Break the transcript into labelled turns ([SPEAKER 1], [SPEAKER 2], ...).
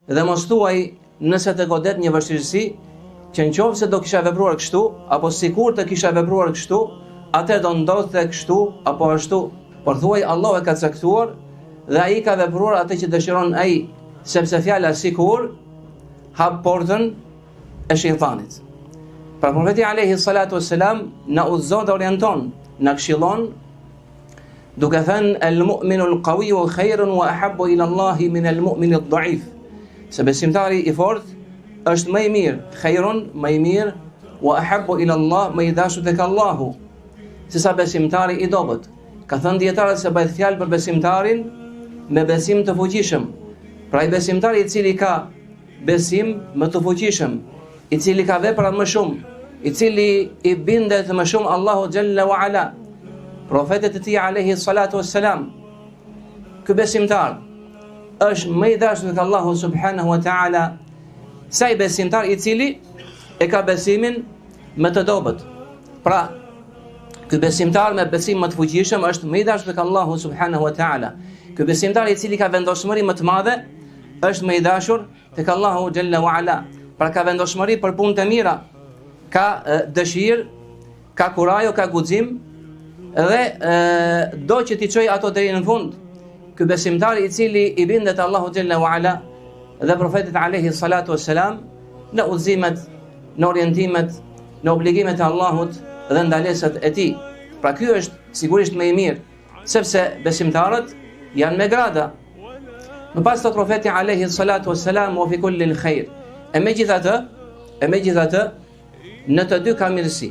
[SPEAKER 1] Dhe mos thuaj nëse të godet një vështirësi që nëse do kisha vepruar kështu apo sikur të kisha vepruar kështu, atë do ndodhte kështu apo ashtu. Por thuaj Allahu e ka caktuar dhe ai ka vepruar atë që dëshiron ai, sepse fjala sikur hap portën e shejtanit. Pra profeti alayhi salatu wassalam na udhëzon dhe orienton, na këshillon duke thënë el-mu'minu al-qawiyyu khairun wa ahabbu ila Allahi min el-mu'mini ad-da'if. Se besimtari i fort është më i mirë, khairun, më i mirë, wa ahabbu ila Allah, më i dashur tek Allahu, se sa besimtari i dobët. Ka thënë dietarët se bëhet fjalë për besimtarin me besim të fuqishëm. Pra i besimtari i cili ka besim më të fuqishëm, i cili ka vepra më shumë, i cili i bindet më shumë Allahu xhalla wa ala, profetet e tij alayhi salatu wassalam. Ky besimtar është më i dashur tek Allahu subhanahu wa ta'ala sa i besimtar i cili e ka besimin më të dobët. Pra, ky besimtar me besim më të fuqishëm është më i dashur tek Allahu subhanahu wa ta'ala. Ky besimtar i cili ka vendosmëri më të madhe është më i dashur tek Allahu xhalla wa ala. Pra ka vendosmëri për punë të mira, ka dëshirë, ka kurajo, ka guxim dhe do që t'i çojë ato deri në fund. Ky besimtar i cili i bindet Allahu xhalla wa ala dhe profetit alayhi salatu wassalam në udhëzimet, në orientimet, në obligimet e Allahut dhe ndalesat e tij. Pra ky është sigurisht më i mirë, sepse besimtarët janë me grada. Më pas thot profeti alayhi salatu wassalam wa fi kulli al-khair. E megjithatë, në të dy ka mirësi.